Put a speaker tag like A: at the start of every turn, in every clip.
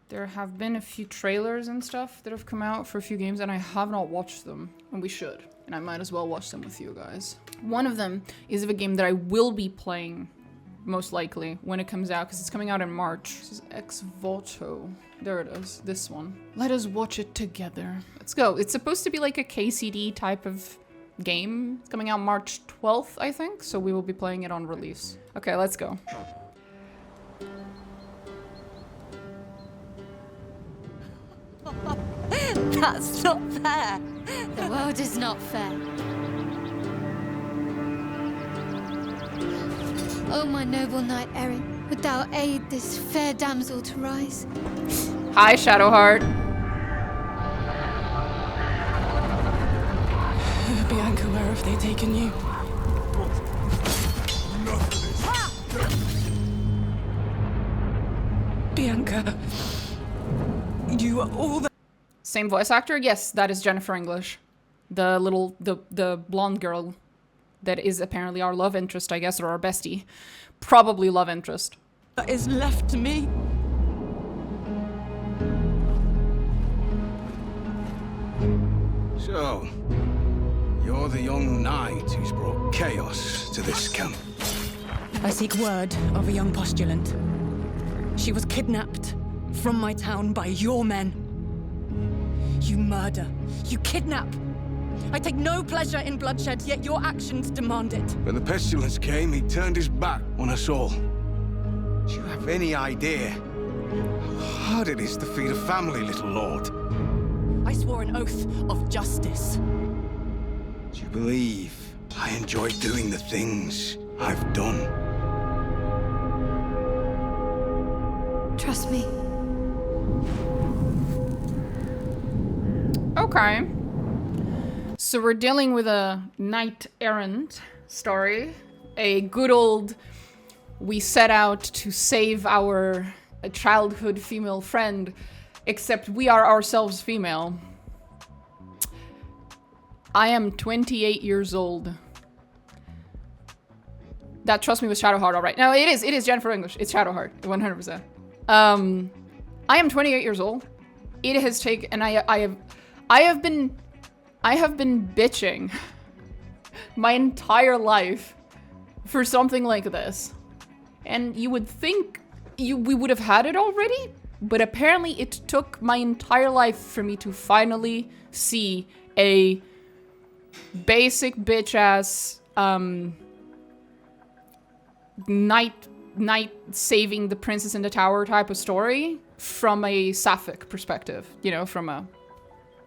A: There have been a few trailers and stuff that have come out for a few games, and I have not watched them, and we should. And I might as well watch them with you guys. One of them is of a game that I will be playing, most likely, when it comes out, because it's coming out in March. This is Voto. There it is, this one. Let us watch it together. Let's go. It's supposed to be like a KCD type of game. It's coming out March 12th, I think, so we will be playing it on release. Okay, let's go.
B: That's not fair.
C: The world is not fair. O my noble knight Erin, would thou aid this fair damsel to rise?
A: Hi, Shadowheart.
D: Bianca, where have they taken you? Bianca, you are all the...
A: Same voice actor? Yes, that is Jennifer English. The blonde girl that is apparently our love interest, I guess, or our bestie. Probably love interest.
D: that is left to me.
E: So, you're the young knight who's brought chaos to this camp.
D: I seek word of a young postulant. She was kidnapped from my town by your men. You murder. You kidnap. I take no pleasure in bloodshed, yet your actions demand it.
E: When the pestilence came, he turned his back on us all. Do you have any idea how hard it is to feed a family, little lord?
D: I swore an oath of justice.
E: Do you believe I enjoy doing the things I've done?
C: Trust me.
A: Okay. So we're dealing with a knight errant story. A good old, we set out to save our childhood female friend, except we are ourselves female. I am 28 years old. That, trust me, was Shadowheart, all right. No, it is Jennifer English. It's Shadowheart, 100%. I am 28 years old. It has taken, and I have been bitching my entire life for something like this. And you would think we would have had it already, but apparently it took my entire life for me to finally see a basic bitch-ass knight saving the princess in the tower type of story from a sapphic perspective, you know, from a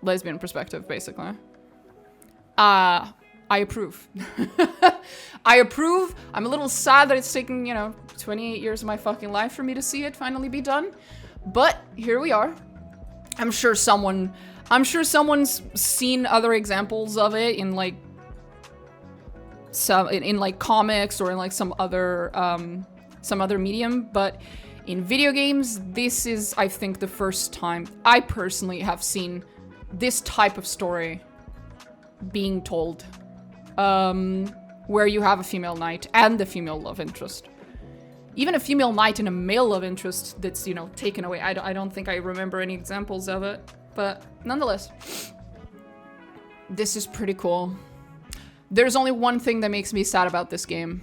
A: lesbian perspective, basically. I approve. I approve. I'm a little sad that it's taken, 28 years of my fucking life for me to see it finally be done. But here we are. I'm sure someone's seen other examples of it in like comics or in like some other medium, but in video games, this is, I think, the first time I personally have seen this type of story being told, where you have a female knight and a female love interest. Even a female knight and a male love interest that's, taken away. I don't think I remember any examples of it, but nonetheless, this is pretty cool. There's only one thing that makes me sad about this game.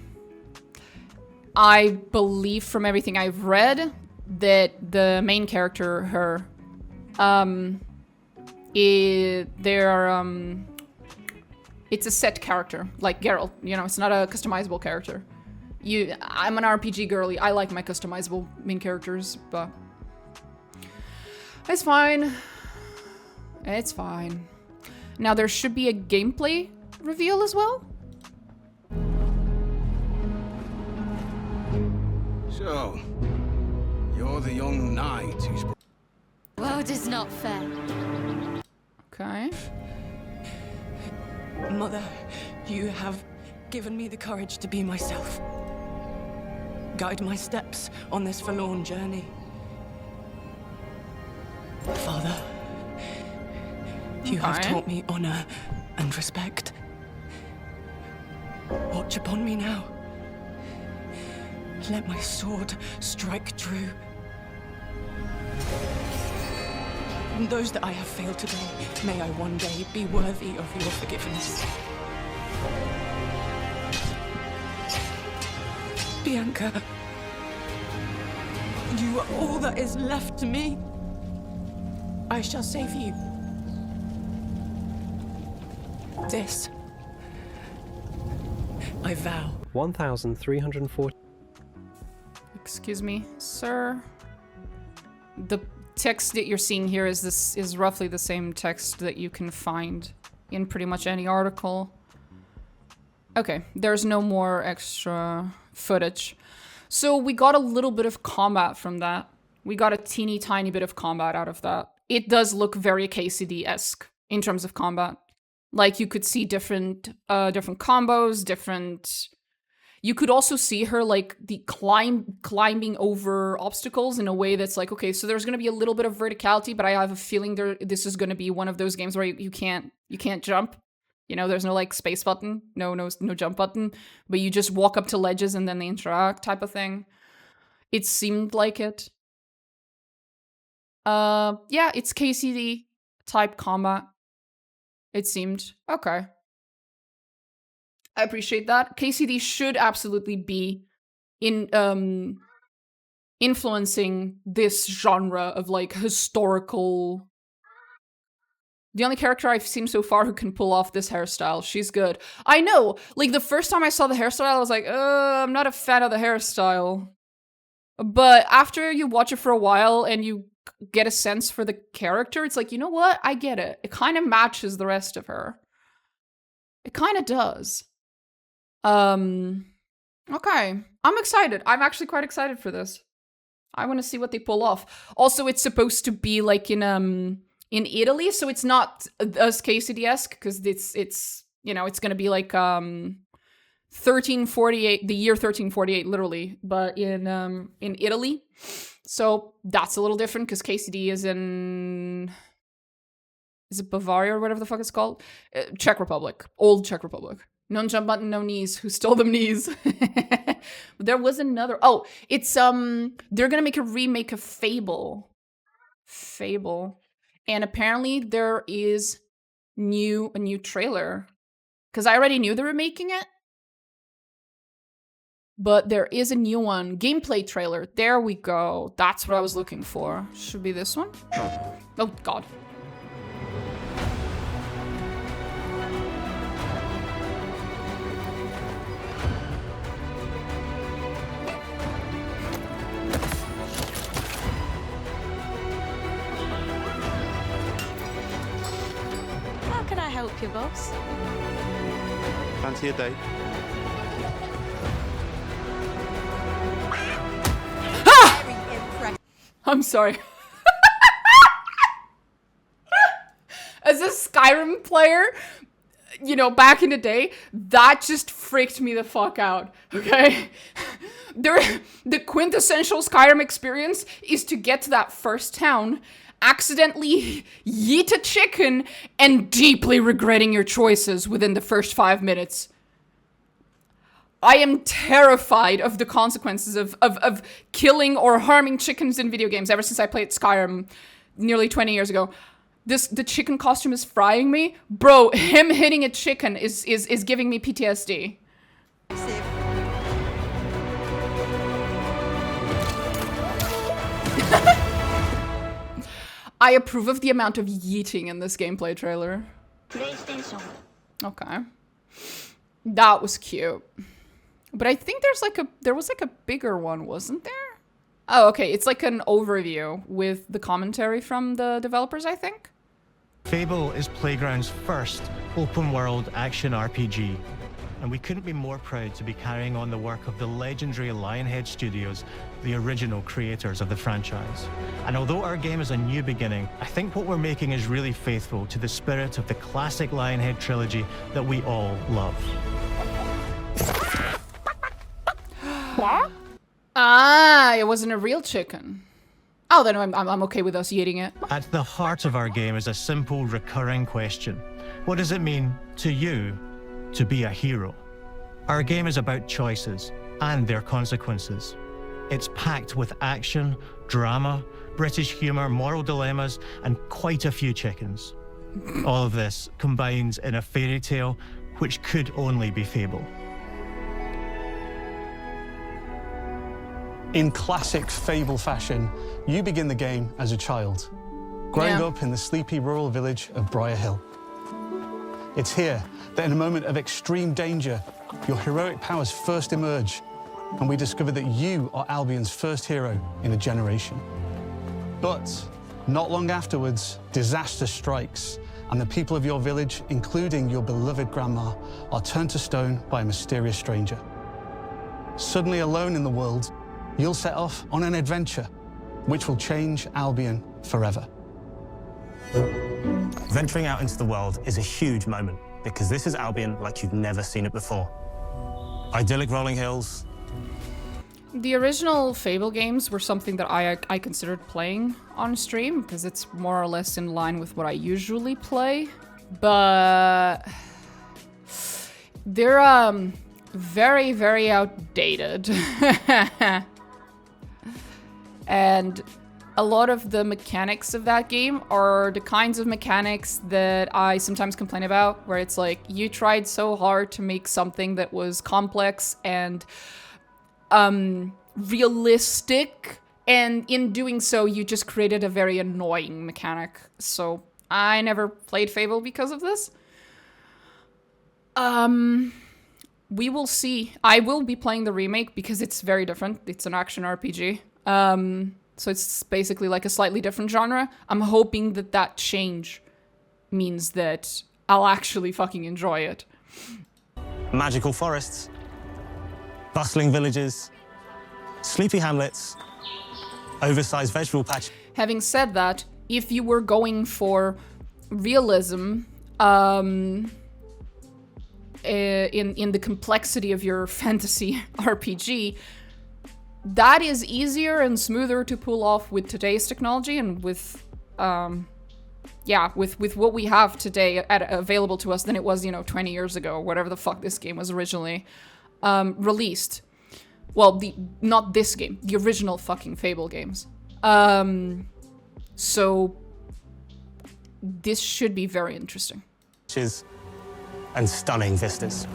A: I believe from everything I've read that the main character, her, it's a set character, like Geralt, it's not a customizable character. I'm an RPG girly, I like my customizable main characters, but it's fine. It's fine. Now there should be a gameplay reveal as well.
E: So, you're the young knight who's...
C: The world is not fair.
A: Okay.
D: Mother, you have given me the courage to be myself. Guide my steps on this forlorn journey. Father, you have taught me honor and respect. Watch upon me now. Let my sword strike true. And those that I have failed today, may I one day be worthy of your forgiveness. Bianca, you are all that is left to me. I shall save you. This, I vow.
F: 1,340.
A: Excuse me, sir. The text that you're seeing here is roughly the same text that you can find in pretty much any article. Okay, there's no more extra footage. So we got a little bit of combat from that. We got a teeny tiny bit of combat out of that. It does look very KCD-esque in terms of combat. Like, you could see different combos, different... You could also see her, like, climbing over obstacles in a way that's like, okay, so there's going to be a little bit of verticality, but I have a feeling this is going to be one of those games where you can't jump. You know, there's no, like, space button, no jump button, but you just walk up to ledges and then they interact type of thing. It seemed like it. Yeah, it's KCD type combat. It seemed. Okay. I appreciate that. KCD should absolutely be influencing this genre of, like, historical... The only character I've seen so far who can pull off this hairstyle. She's good. I know! Like, the first time I saw the hairstyle, I was like, I'm not a fan of the hairstyle. But after you watch it for a while and you get a sense for the character, it's like, you know what? I get it. It kind of matches the rest of her. It kind of does. Okay. I'm excited. I'm actually quite excited for this. I want to see what they pull off. Also, it's supposed to be like in Italy, so it's not as KCD-esque, because it's you know, it's gonna be like 1348, the year 1348, literally, but in Italy. So that's a little different because KCD is in... Is it Bavaria or whatever the fuck it's called? Czech Republic. Old Czech Republic. No jump button, no knees. Who stole them knees? There was another... Oh, it's... They're gonna make a remake of Fable. Fable. And apparently there is a new trailer. Because I already knew they were making it. But there is a new one. Gameplay trailer. There we go. That's what I was looking for. Should be this one. Oh, God.
B: How can I help you, boss?
G: Fancy a date?
A: I'm sorry. As a Skyrim player, you know, back in the day, that just freaked me the fuck out, okay? The quintessential Skyrim experience is to get to that first town, accidentally yeet a chicken, and deeply regretting your choices within the first 5 minutes. I am terrified of the consequences of killing or harming chickens in video games ever since I played Skyrim nearly 20 years ago. The chicken costume is frying me. Bro, him hitting a chicken is giving me PTSD. I approve of the amount of yeeting in this gameplay trailer. Okay. That was cute. But I think there was like a bigger one, wasn't there? Oh, okay. It's like an overview with the commentary from the developers, I think.
H: Fable is Playground's first open-world action RPG, and we couldn't be more proud to be carrying on the work of the legendary Lionhead Studios, the original creators of the franchise. And although our game is a new beginning, I think what we're making is really faithful to the spirit of the classic Lionhead trilogy that we all love.
A: Ah, it wasn't a real chicken. Oh, then I'm okay with us eating it.
H: At the heart of our game is a simple, recurring question. What does it mean to you to be a hero? Our game is about choices and their consequences. It's packed with action, drama, British humour, moral dilemmas, and quite a few chickens. All of this combines in a fairy tale which could only be Fable.
I: In classic Fable fashion, you begin the game as a child, growing up in the sleepy rural village of Briar Hill. It's here that in a moment of extreme danger, your heroic powers first emerge, and we discover that you are Albion's first hero in a generation. But not long afterwards, disaster strikes, and the people of your village, including your beloved grandma, are turned to stone by a mysterious stranger. Suddenly alone in the world, you'll set off on an adventure which will change Albion forever.
J: Venturing out into the world is a huge moment because this is Albion like you've never seen it before. Idyllic rolling hills.
A: The original Fable games were something that I considered playing on stream because it's more or less in line with what I usually play, but they're very, very outdated. And a lot of the mechanics of that game are the kinds of mechanics that I sometimes complain about, where it's like, you tried so hard to make something that was complex and realistic, and in doing so, you just created a very annoying mechanic. So I never played Fable because of this. We will see. I will be playing the remake because it's very different. It's an action RPG. So it's basically like a slightly different genre. I'm hoping that that change means that I'll actually fucking enjoy it.
J: Magical forests, bustling villages, sleepy hamlets, oversized vegetable patch.
A: Having said that, if you were going for realism, in the complexity of your fantasy RPG, that is easier and smoother to pull off with today's technology and with what we have today available to us than it was, 20 years ago, whatever the fuck this game was originally released. Well, not this game, the original fucking Fable games. So this should be very interesting.
J: And stunning vistas.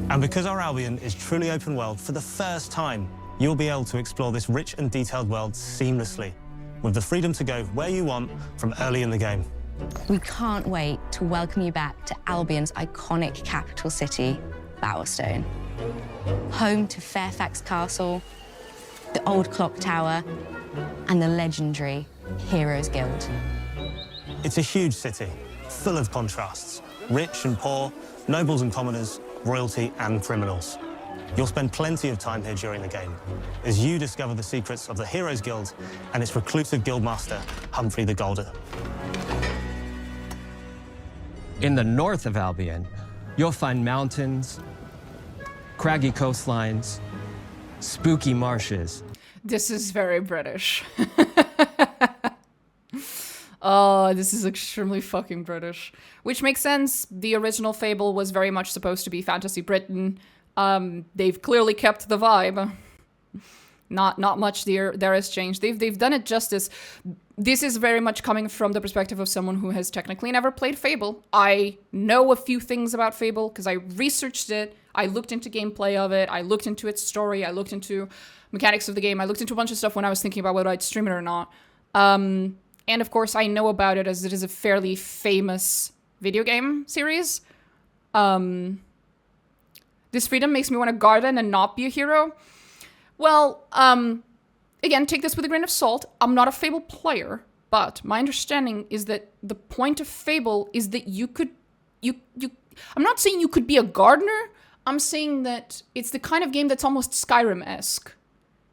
J: And because our Albion is truly open world, for the first time, you'll be able to explore this rich and detailed world seamlessly, with the freedom to go where you want from early in the game.
K: We can't wait to welcome you back to Albion's iconic capital city, Bowerstone. Home to Fairfax Castle, the old clock tower, and the legendary Heroes Guild.
J: It's a huge city, full of contrasts. Rich and poor, nobles and commoners, royalty and criminals. You'll spend plenty of time here during the game as you discover the secrets of the Heroes Guild and its reclusive guildmaster, Humphrey the Golden.
L: In the north of Albion, you'll find mountains, craggy coastlines, spooky marshes.
A: This is very British. Oh, this is extremely fucking British. Which makes sense. The original Fable was very much supposed to be fantasy Britain. They've clearly kept the vibe. Not much there has changed. They've done it justice. This is very much coming from the perspective of someone who has technically never played Fable. I know a few things about Fable because I researched it. I looked into gameplay of it. I looked into its story. I looked into mechanics of the game. I looked into a bunch of stuff when I was thinking about whether I'd stream it or not. And of course, I know about it as it is a fairly famous video game series. This freedom makes me want to garden and not be a hero. Well, again, take this with a grain of salt. I'm not a Fable player, but my understanding is that the point of Fable is that I'm not saying you could be a gardener. I'm saying that it's the kind of game that's almost Skyrim-esque.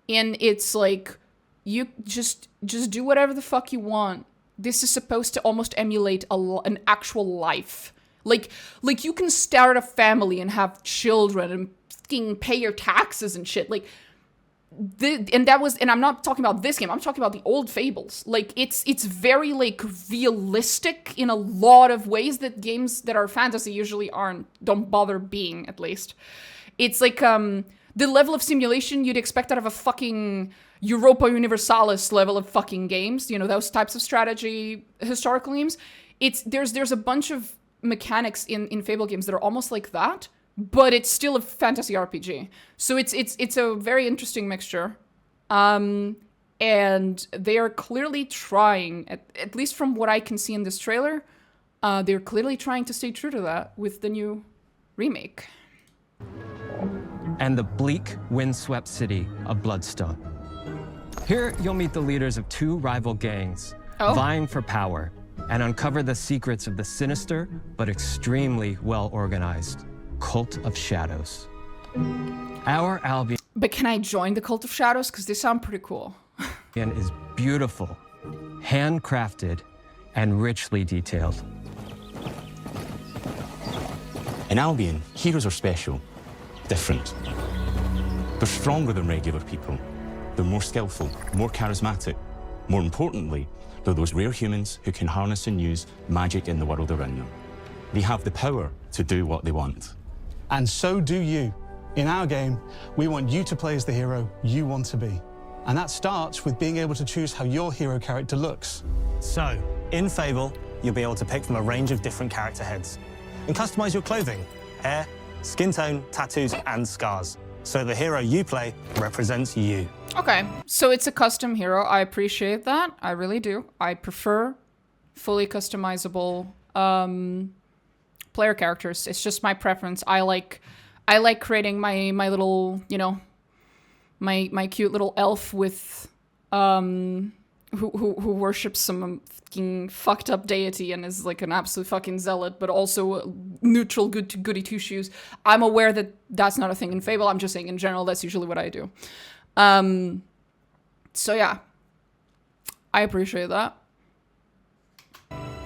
A: And it's like, you just do whatever the fuck you want. This is supposed to almost emulate an actual life. Like you can start a family and have children and fucking pay your taxes and shit. Like, and I'm not talking about this game. I'm talking about the old Fables. Like, it's very like realistic in a lot of ways that games that are fantasy usually don't bother being, at least. It's like the level of simulation you'd expect out of a fucking Europa Universalis level of fucking games, you know, those types of strategy historical games. There's a bunch of mechanics in Fable games that are almost like that, but it's still a fantasy RPG. So it's a very interesting mixture. And they are clearly trying, at least from what I can see in this trailer, they're clearly trying to stay true to that with the new remake.
L: And the bleak, windswept city of Bloodstone. Here, you'll meet the leaders of 2 rival gangs, vying for power, and uncover the secrets of the sinister, but extremely well-organized Cult of Shadows. Our Albion...
A: But can I join the Cult of Shadows? Because they sound pretty cool.
L: ...is beautiful, handcrafted, and richly detailed.
M: In Albion, heroes are special, different. They're stronger than regular people. They're more skillful, more charismatic. More importantly, they're those rare humans who can harness and use magic in the world around them. They have the power to do what they want.
I: And so do you. In our game, we want you to play as the hero you want to be. And that starts with being able to choose how your hero character looks.
J: So, in Fable, you'll be able to pick from a range of different character heads and customize your clothing, hair, skin tone, tattoos, and scars. So the hero you play represents you.
A: Okay, so it's a custom hero. I appreciate that. I really do. I prefer fully customizable player characters. It's just my preference. I like creating my little, you know, my cute little elf with who worships some fucking fucked up deity and is like an absolute fucking zealot, but also neutral, goody two shoes. I'm aware that that's not a thing in Fable. I'm just saying in general, that's usually what I do. So yeah, I appreciate that.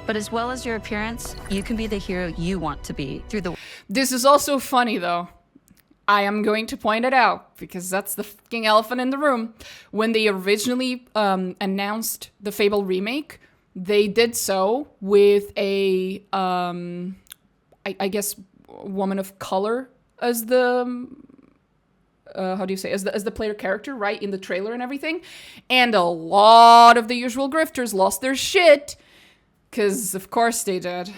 B: But as well as your appearance, you can be the hero you want to be through the...
A: This is also funny though. I am going to point it out because that's the fucking elephant in the room. When they originally announced the Fable remake, they did so with a, I guess, woman of color as the, how do you say, as the player character, right, in the trailer and everything. And a lot of the usual grifters lost their shit, because of course they did.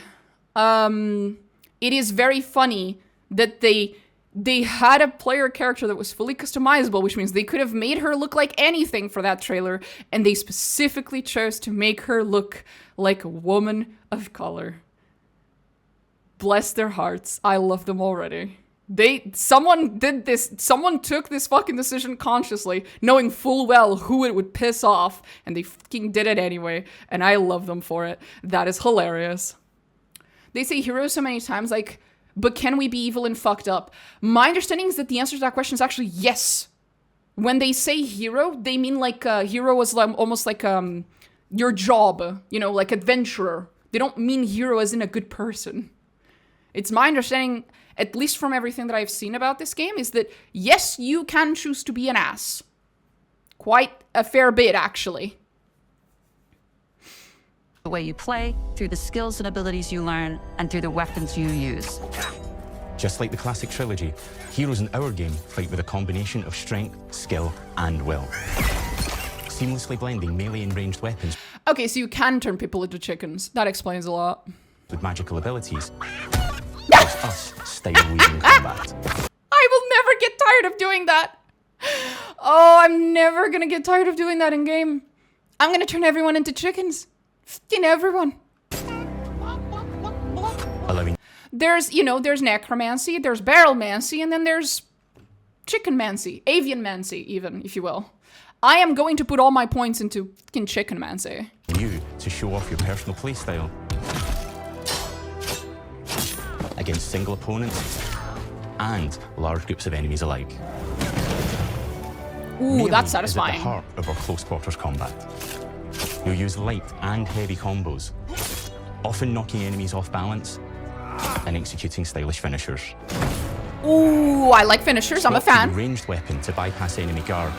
A: It is very funny that they had a player character that was fully customizable, which means they could have made her look like anything for that trailer, and they specifically chose to make her look like a woman of color. Bless their hearts. I love them already. Someone did this, someone took this fucking decision consciously, knowing full well who it would piss off, and they fucking did it anyway, and I love them for it. That is hilarious. They say hero so many times, like, but can we be evil and fucked up? My understanding is that the answer to that question is actually yes. When they say hero, they mean like hero is like, almost like your job, you know, like adventurer. They don't mean hero as in a good person. It's my understanding, at least from everything that I've seen about this game, is that yes, you can choose to be an ass. Quite a fair bit, actually.
B: The way you play, through the skills and abilities you learn, and through the weapons you use.
M: Just like the classic trilogy, heroes in our game fight with a combination of strength, skill, and will. Seamlessly blending melee and ranged weapons.
A: Okay, so you can turn people into chickens. That explains a lot.
M: With magical abilities. Gives us style-weaving combat.
A: I will never get tired of doing that. Oh, I'm never gonna get tired of doing that in game. I'm gonna turn everyone into chickens. Fucking everyone. There's, you know, there's necromancy, there's barrelmancy, and then there's chickenmancy, avianmancy even, if you will. I am going to put all my points into fucking chickenmancy.
M: You to show off your personal playstyle against single opponents and large groups of enemies alike.
A: Ooh,
M: Melee
A: that's satisfying.
M: Is at the heart of our close quarters combat. You'll use light and heavy combos, often knocking enemies off balance and executing stylish finishers.
A: Ooh, I like finishers. I'm a fan.
M: Swap to a ranged weapon to bypass enemy guard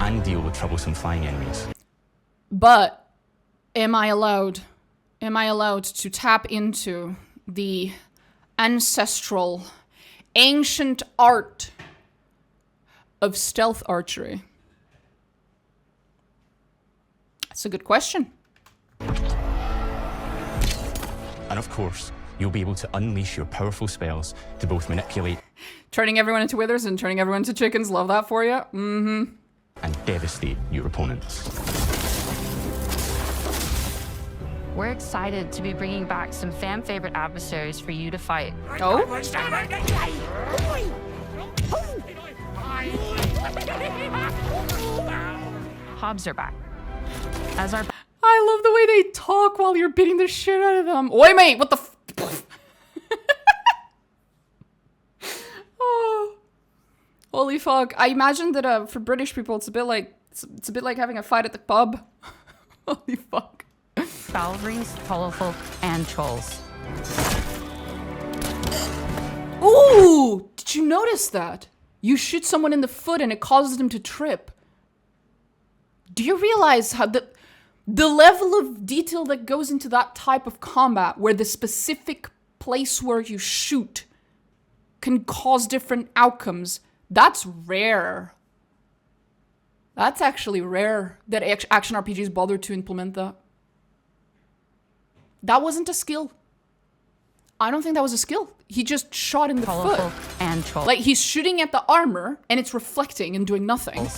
M: and deal with troublesome flying enemies.
A: But am I allowed to tap into the ancestral, ancient art of stealth archery? That's a good question.
M: And of course, you'll be able to unleash your powerful spells to both manipulate...
A: Turning everyone into withers and turning everyone into chickens. Love that for you. Mm-hmm.
M: ...and devastate your opponents.
N: We're excited to be bringing back some fan-favorite adversaries for you to fight.
A: Oh?
N: Hobbs are back. As our...
A: I love the way they talk while you're beating the shit out of them. Oi, mate, what the f... Oh. Holy fuck. I imagine that for British people, it's a bit like having a fight at the pub. Holy fuck.
N: Balverines, Hollowfolk, and Trolls.
A: Ooh! Did you notice that? You shoot someone in the foot and it causes them to trip. Do you realize how the level of detail that goes into that type of combat, where the specific place where you shoot can cause different outcomes? That's rare. That's actually rare that action RPGs bothered to implement that. That wasn't a skill. I don't think that was a skill. He just shot in the foot.
N: And troll.
A: Like, he's shooting at the armor, and it's reflecting and doing nothing.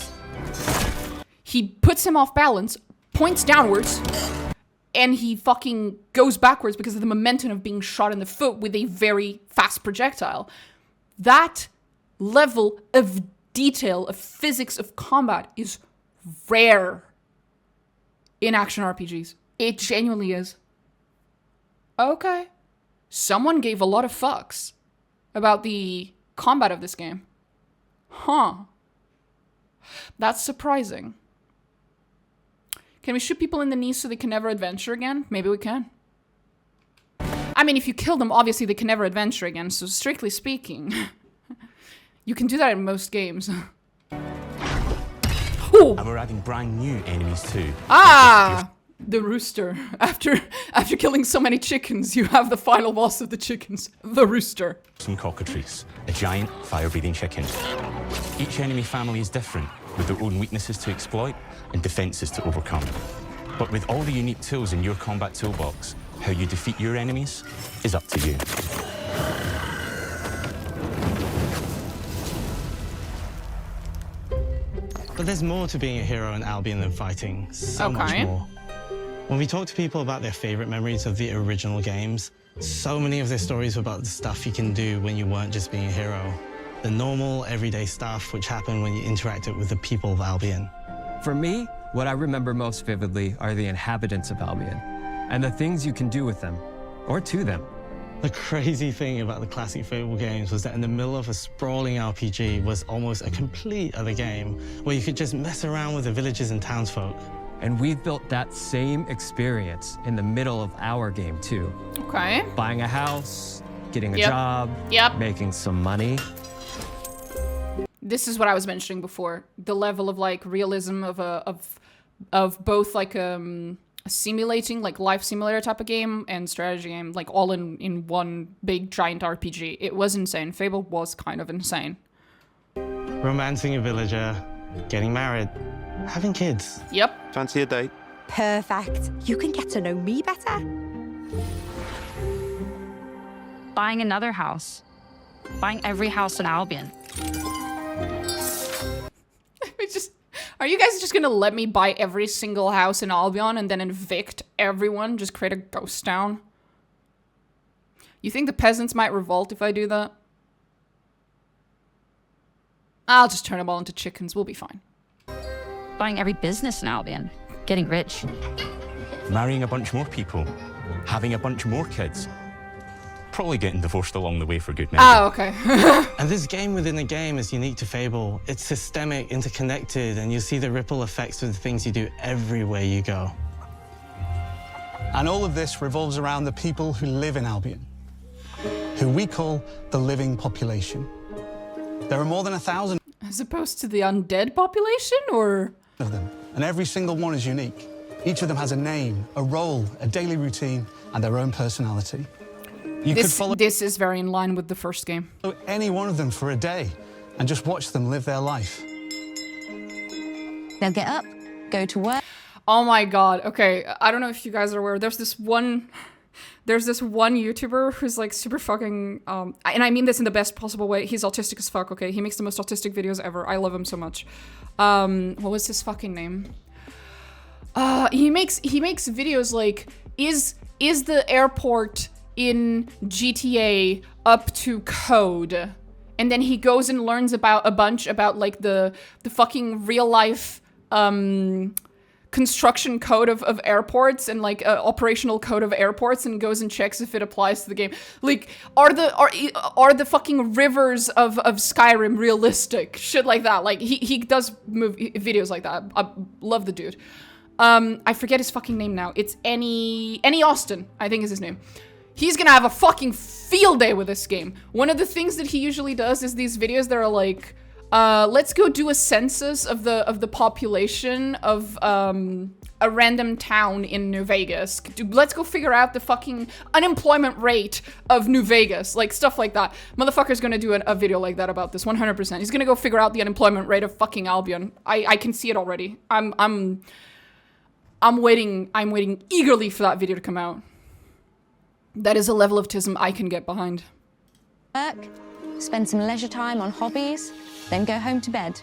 A: He puts him off balance, points downwards, and he fucking goes backwards because of the momentum of being shot in the foot with a very fast projectile. That level of detail, of physics of combat is rare in action RPGs. It genuinely is. Okay. Someone gave a lot of fucks about the combat of this game. Huh. That's surprising. Can we shoot people in the knees so they can never adventure again? Maybe we can. I mean, if you kill them, obviously they can never adventure again, so strictly speaking, you can do that in most games.
M: Ooh. And we're adding brand new enemies too.
A: Ah! The rooster. After killing so many chickens, you have the final boss of the chickens, the rooster.
M: Some cockatrice, a giant fire-breathing chicken. Each enemy family is different, with their own weaknesses to exploit and defenses to overcome. But with all the unique tools in your combat toolbox, how you defeat your enemies is up to you.
J: But there's more to being a hero in Albion than fighting. So much more. When we talk to people about their favorite memories of the original games, so many of their stories were about the stuff you can do when you weren't just being a hero. The normal, everyday stuff which happened when you interacted with the people of Albion.
L: For me, what I remember most vividly are the inhabitants of Albion, and the things you can do with them, or to them.
J: The crazy thing about the classic Fable games was that in the middle of a sprawling RPG was almost a complete other game, where you could just mess around with the villages and townsfolk.
L: And we've built that same experience in the middle of our game, too.
A: Okay.
L: Buying a house, getting a job, making some money.
A: This is what I was mentioning before. The level of, like, realism of both, like, simulating, like, life simulator type of game and strategy game, like, all in one big, giant RPG. It was insane. Fable was kind of insane.
J: Romancing a villager, getting married, having kids.
A: Yep.
G: Fancy a date?
O: Perfect. You can get to know me better.
N: Buying another house. Buying every house in Albion.
A: Are you guys just gonna let me buy every single house in Albion and then evict everyone? Just create a ghost town? You think the peasants might revolt if I do that? I'll just turn them all into chickens. We'll be fine.
N: Buying every business in Albion. Getting rich.
M: Marrying a bunch more people. Having a bunch more kids. Probably getting divorced along the way for good measure.
A: Ah, okay.
J: And this game within a game is unique to Fable. It's systemic, interconnected, and you see the ripple effects of the things you do everywhere you go.
I: And all of this revolves around the people who live in Albion, who we call the living population. There are more than 1,000
A: as opposed to the undead population, or?
I: Of them, and every single one is unique. Each of them has a name, a role, a daily routine, and their own personality. You could follow
A: this is very in line with the first game.
I: Any one of them for a day and just watch them live their life.
K: They'll get up, go to work.
A: Oh my god. Okay, I don't know if you guys are aware. There's this one YouTuber who's like super fucking and I mean this in the best possible way. He's autistic as fuck, okay? He makes the most autistic videos ever. I love him so much. What was his fucking name? He makes videos like is the airport in GTA up to code? And then he goes and learns about a bunch about like the fucking real life construction code of airports and like operational code of airports, and goes and checks if it applies to the game. Like, are the fucking rivers of Skyrim realistic? Shit like that. Like he does videos like that. I love the dude. I forget his fucking name now. It's Any Austin, I think is his name. He's gonna have a fucking field day with this game. One of the things that he usually does is these videos that are like, let's go do a census of the population of a random town in New Vegas. Let's go figure out the fucking unemployment rate of New Vegas, like stuff like that. Motherfucker's gonna do a video like that about this 100%. He's gonna go figure out the unemployment rate of fucking Albion. I can see it already. I'm waiting eagerly for that video to come out. That is a level of TISM I can get behind.
K: Work, spend some leisure time on hobbies, then go home to bed.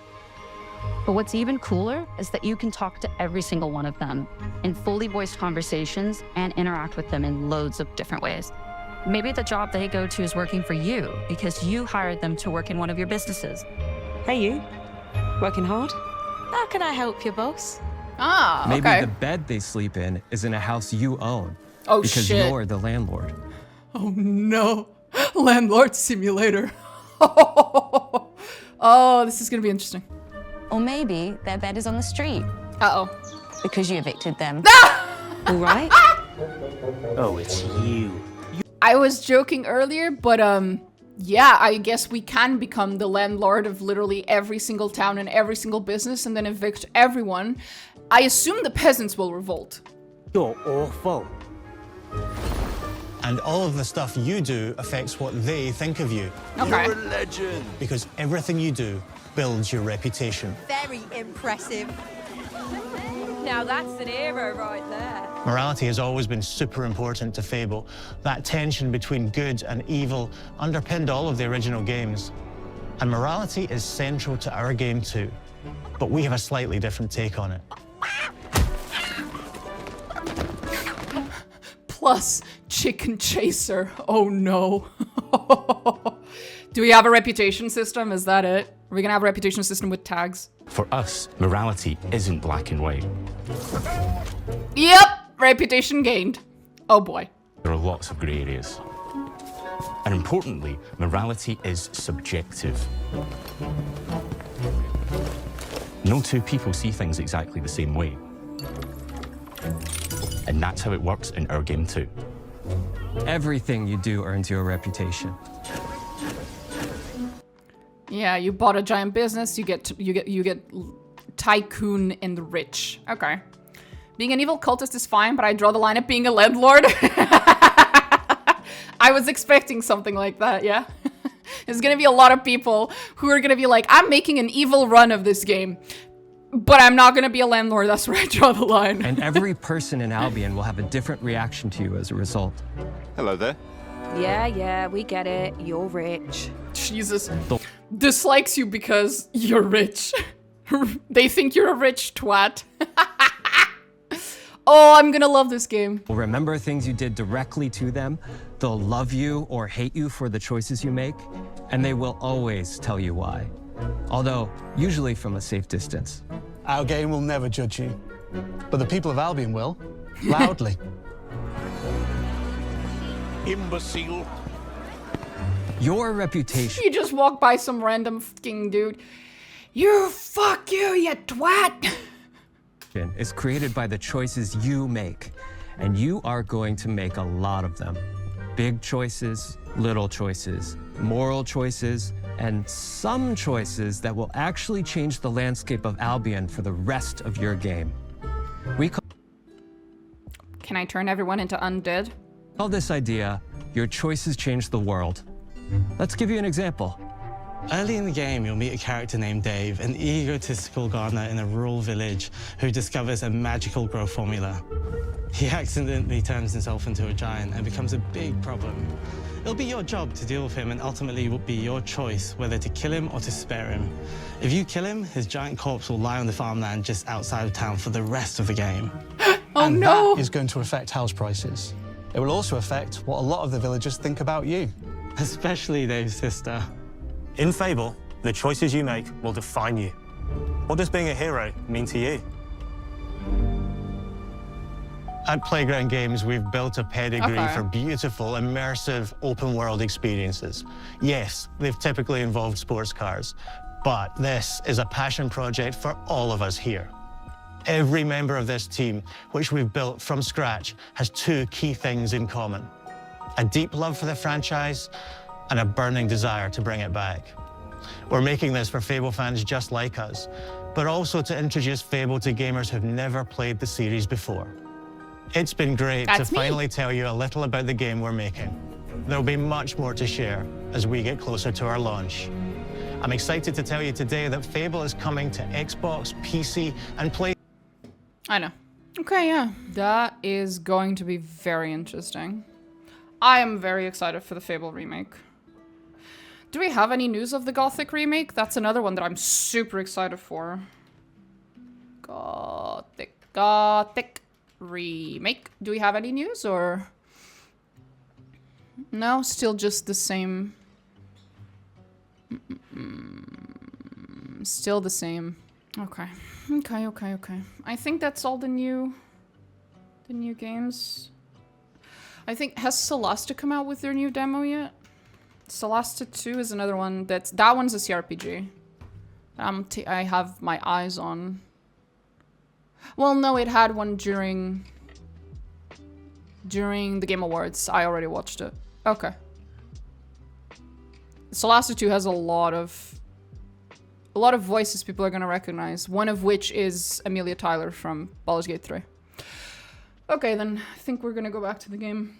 N: But what's even cooler is that you can talk to every single one of them in fully voiced conversations and interact with them in loads of different ways. Maybe the job they go to is working for you because you hired them to work in one of your businesses.
O: Hey you, working hard? How can I help you, boss?
A: Ah,
L: Maybe
A: okay.
L: the bed they sleep in is in a house you own.
A: Oh,
L: because
A: shit.
L: you're the landlord.
A: Oh no, Landlord Simulator. Oh, this is gonna be interesting.
K: Or maybe their bed is on the street.
A: Uh-oh.
K: Because you evicted them.
O: All right.
P: Oh, it's you.
A: I was joking earlier, but yeah, I guess we can become the landlord of literally every single town and every single business and then evict everyone. I assume the peasants will revolt.
P: You're awful.
H: And all of the stuff you do affects what they think of you.
A: Okay.
P: You're a legend.
H: Because everything you do builds your reputation.
O: Very impressive. Now that's an hero right there.
H: Morality has always been super important to Fable. That tension between good and evil underpinned all of the original games. And morality is central to our game too. But we have a slightly different take on it.
A: Plus chicken chaser. Oh no. Do we have a reputation system? Is that it? Are we gonna have a reputation system with tags?
M: For us, morality isn't black and white.
A: Yep, reputation gained. Oh boy.
M: There are lots of grey areas. And importantly, morality is subjective. No two people see things exactly the same way. And that's how it works in our game too.
L: Everything you do earns you a reputation.
A: Yeah, you bought a giant business, you get tycoon and rich. Okay. Being an evil cultist is fine, but I draw the line at being a landlord. I was expecting something like that, yeah. There's gonna be a lot of people who are gonna be like, I'm making an evil run of this game, but I'm not gonna be a landlord. That's where I draw the line.
L: And every person in Albion will have a different reaction to you as a result.
G: Hello there.
O: Yeah, we get it. You're rich.
A: Jesus. Dislikes you because you're rich. They think you're a rich twat. Oh, I'm gonna love this game.
L: Will remember things you did directly to them. They'll love you or hate you for the choices you make, and they will always tell you why. Although, usually from a safe distance.
I: Our game will never judge you, but the people of Albion will, loudly.
G: Imbecile.
L: Your reputation
A: You just walk by some random fucking dude. Fuck you, you twat.
L: is created by the choices you make, and you are going to make a lot of them. Big choices, little choices, moral choices, and some choices that will actually change the landscape of Albion for the rest of your game.
A: Can I turn everyone into undead?
L: Call this idea, your choices change the world. Let's give you an example.
J: Early in the game, you'll meet a character named Dave, an egotistical gardener in a rural village who discovers a magical growth formula. He accidentally turns himself into a giant and becomes a big problem. It'll be your job to deal with him, and ultimately it will be your choice whether to kill him or to spare him. If you kill him, his giant corpse will lie on the farmland just outside of town for the rest of the game.
A: Oh
I: and
A: no!
I: that is going to affect house prices. It will also affect what a lot of the villagers think about you.
J: Especially Dave's sister. In Fable, the choices you make will define you. What does being a hero mean to you?
H: At Playground Games, we've built a pedigree
A: Okay.
H: for beautiful, immersive, open-world experiences. Yes, they've typically involved sports cars, but this is a passion project for all of us here. Every member of this team, which we've built from scratch, has two key things in common: a deep love for the franchise and a burning desire to bring it back. We're making this for Fable fans just like us, but also to introduce Fable to gamers who've never played the series before. It's been great
A: That's
H: to
A: me.
H: finally tell you a little about the game we're making. There'll be much more to share as we get closer to our launch. I'm excited to tell you today that Fable is coming to Xbox, PC, and Play.
A: I know. Okay, yeah. That is going to be very interesting. I am very excited for the Fable remake. Do we have any news of the Gothic remake? That's another one that I'm super excited for. Gothic remake. Do we have any news or... No, still just the same. Still the same. Okay. Okay. I think that's all the new games. I think, has Celeste come out with their new demo yet? Celeste 2 is another one that one's a CRPG. I have my eyes on. Well, no, it had one during the Game Awards. I already watched it. Okay. Celeste 2 has a lot of voices people are gonna recognize. One of which is Amelia Tyler from Baldur's Gate 3. Okay, then I think we're gonna go back to the game.